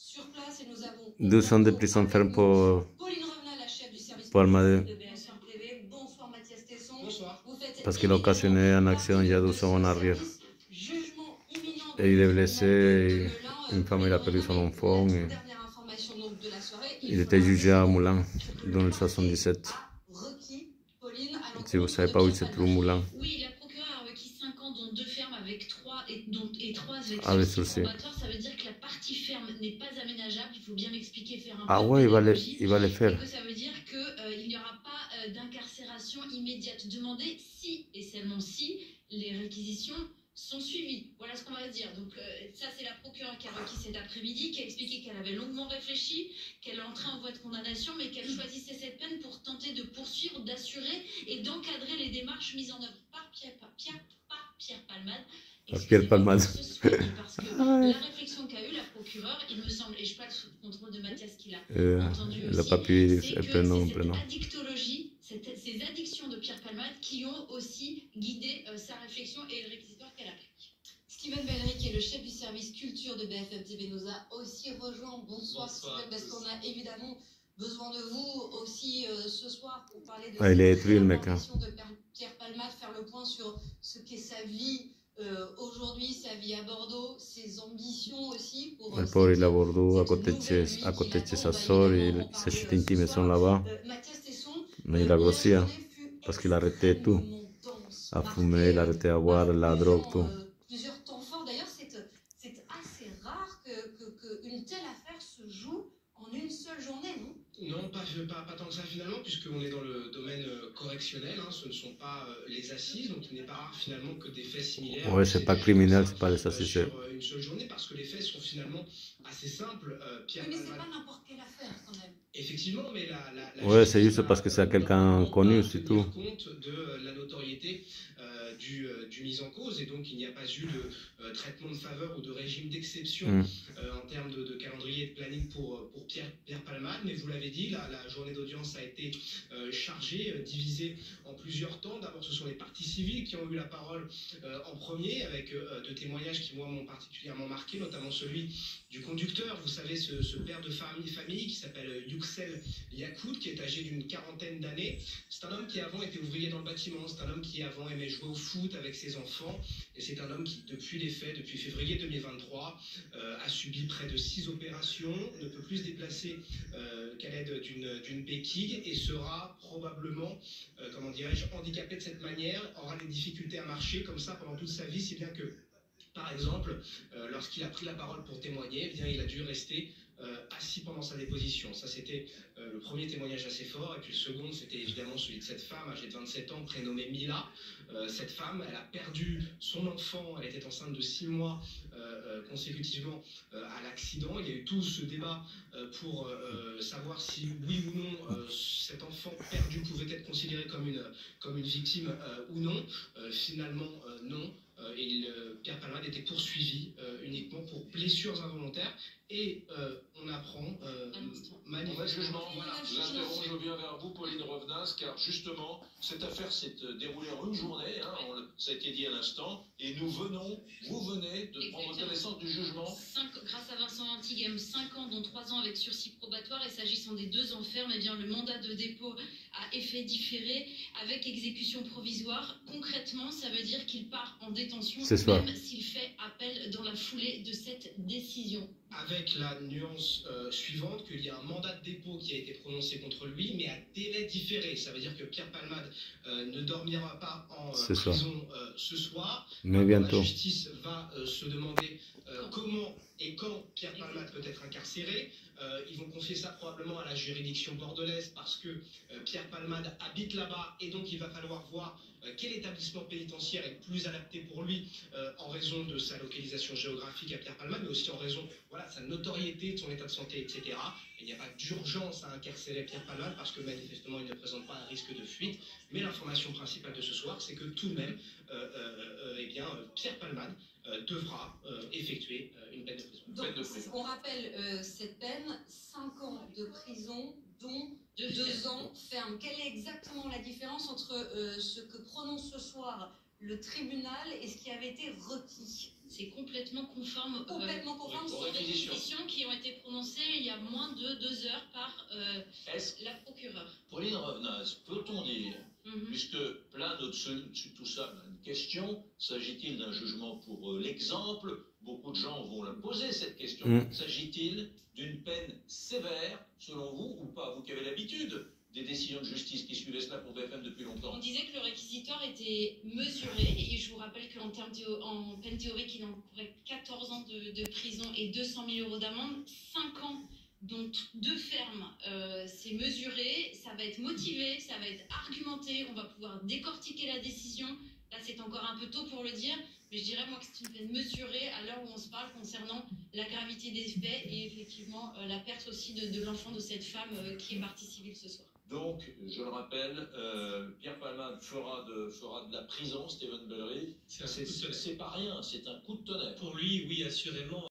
sur place et nous avons 2 ans de prison ferme pour Pauline Revenat, la chef du service Almadé, de BFM TV. Bonsoir Mathias Tesson. Bonsoir. parce qu'il a occasionné une action il y a 2 ans en arrière. Jugement imminent. Et il est blessé, et une femme il a perdu son enfant. Et Dernière information donc de la soirée. il était jugé à Moulins dans le 77. Si vous ne savez pas où se trouve Moulins. Oui, la procureure a requis 5 ans, dont 2 fermes avec 3 avec sursis probatoires. Ça veut dire que la partie ferme n'est pas aménageable. Il faut bien m'expliquer, faire un Ah peu ouais, de il va les pédagogie. faire. Et que ça veut dire qu'il n'y aura pas d'incarcération immédiate. Demandez si, et seulement si, les réquisitions sont suivies. Voilà ce qu'on va se dire. Donc ça, c'est la procureure qui a requis cet après-midi, qui a expliqué qu'elle avait longuement réfléchi, qu'elle entrait en voie de condamnation, mais qu'elle choisissait cette peine pour tenter de poursuivre, d'assurer et d'encadrer les démarches mises en œuvre par Pierre Palmade. Pierre Palmade. Parce que la réflexion qu'a eue la procureure, il me semble, et je parle sous le contrôle de Mathias qui l'a entendu aussi, le papier, c'est que prénom. addictologie, ces addictions de Pierre Palmade qui ont aussi guidé sa réflexion et le réquisitoire qu'elle applique. Steven Bellery, qui est le chef du service culture de BFM TV, nous a aussi rejoint. Bonsoir Steven, parce qu'on a évidemment besoin de vous aussi ce soir pour parler de il est cette réinvention de Pierre Palmade, faire le point sur ce qu'est sa vie aujourd'hui, sa vie à Bordeaux, ses ambitions aussi pour il pauvre il est à Bordeaux, à côté de sa soeur, il s'achète une petite maison là-bas. Mais il a grossi, hein, parce qu'il a arrêté tout. À fumer, il a arrêté à boire, la drogue, tout. Plusieurs temps forts. D'ailleurs, c'est assez rare qu'une telle affaire se joue en une seule journée, non? Non, pas tant que ça finalement, puisqu'on est dans le domaine correctionnel, hein, ce ne sont pas les assises, donc il n'est pas rare finalement que des faits similaires. Ouais, c'est pas criminel, c'est pas les assises. Sur une seule journée, parce que les faits sont finalement assez simples. Pierre Palmade. Mais c'est pas n'importe quelle affaire quand même. Effectivement, mais ouais, c'est juste parce que c'est quelqu'un connu, c'est tout. Compte de la notoriété du mis en cause, et donc il n'y a pas eu de traitement de faveur ou de régime d'exception en termes de calendrier et de planning pour Pierre Palmade. Mais vous l'avez dit, la journée d'audience a été chargée, divisée en plusieurs temps. D'abord, ce sont les parties civiles qui ont eu la parole en premier, avec deux témoignages qui, moi, m'ont particulièrement marqué, notamment celui du conducteur. Vous savez, ce père de famille qui s'appelle Yüksel Yakout, qui est âgé d'une 40aine d'années. C'est un homme qui avant était ouvrier dans le bâtiment, c'est un homme qui avant aimait jouer au foot avec ses enfants, et c'est un homme qui, depuis les faits, depuis février 2023, a subi près de 6 opérations, ne peut plus se déplacer qu'à l'aide d'une béquille, et sera probablement, comment dirais-je, handicapé de cette manière, aura des difficultés à marcher comme ça pendant toute sa vie, si bien que, par exemple, lorsqu'il a pris la parole pour témoigner, eh bien, il a dû rester assis pendant sa déposition. Ça, c'était le premier témoignage assez fort. Et puis le second, c'était évidemment celui de cette femme âgée de 27 ans, prénommée Mila. Cette femme, elle a perdu son enfant. Elle était enceinte de 6 mois consécutivement à l'accident. Il y a eu tout ce débat pour savoir si, oui ou non, cet enfant perdu pouvait être considéré comme une victime ou non. Finalement, non. Pierre Palmade était poursuivi uniquement pour blessures involontaires, et on apprend manifestement. Voilà, j'interroge, je viens vers vous, Pauline Revenat, car justement cette affaire s'est déroulée en une journée, hein, ça a été dit à l'instant, et vous venez de prendre connaissance du jugement. Grâce à Vincent Antighem, 5 ans dont 3 ans avec sursis probatoire, et s'agissant des 2 enfermes, eh bien, le mandat de dépôt a effet différé avec exécution provisoire. Concrètement, ça veut dire qu'il part en détention, même s'il fait appel dans la foulée de cette décision. Avec la nuance suivante, qu'il y a un mandat de dépôt qui a été prononcé contre lui, mais à délai différé. Ça veut dire que Pierre Palmade ne dormira pas en prison ce soir. Mais bientôt. La justice va se demander comment et quand Pierre Palmade peut être incarcéré. Ils vont confier ça probablement à la juridiction bordelaise, parce que Pierre Palmade habite là-bas, et donc il va falloir voir quel établissement pénitentiaire est plus adapté pour lui en raison de sa localisation géographique à Pierre Palmade, mais aussi en raison de sa notoriété, de son état de santé, etc. Il n'y a pas d'urgence à incarcérer Pierre Palmade, parce que manifestement il ne présente pas un risque de fuite. Mais l'information principale de ce soir, c'est que tout de même, Pierre Palmade devra effectuer une peine de prison. Donc, on rappelle cette peine, 5 ans de prison, dont 2 ans ferme. Quelle est exactement la différence entre ce que prononce ce soir le tribunal et ce qui avait été requis? C'est complètement conforme aux réquisitions qui ont été prononcées. 2 heures par la procureure. Pauline Revenaz, peut-on dire, puisque plane au-dessus de tout ça une question, s'agit-il d'un jugement pour l'exemple? Beaucoup de gens vont la poser cette question. S'agit-il d'une peine sévère, selon vous, ou pas? Vous qui avez l'habitude des décisions de justice qui suivaient cela pour BFM depuis longtemps. On disait que le réquisitoire était mesuré, et je vous rappelle qu'en en peine théorique, il encourait 14 ans de prison et 200 000 € d'amende, 5 ans, dont 2 fermes. C'est mesuré, ça va être motivé, ça va être argumenté, on va pouvoir décortiquer la décision. Là, c'est encore un peu tôt pour le dire, mais je dirais moi que c'est une peine mesurée à l'heure où on se parle concernant la gravité des faits et effectivement la perte aussi de l'enfant de cette femme qui est partie civile ce soir. Donc, je le rappelle, Pierre Palmade fera de la prison, Steven Bellery. C'est pas rien, c'est un coup de tonnerre. Pour lui, oui, assurément.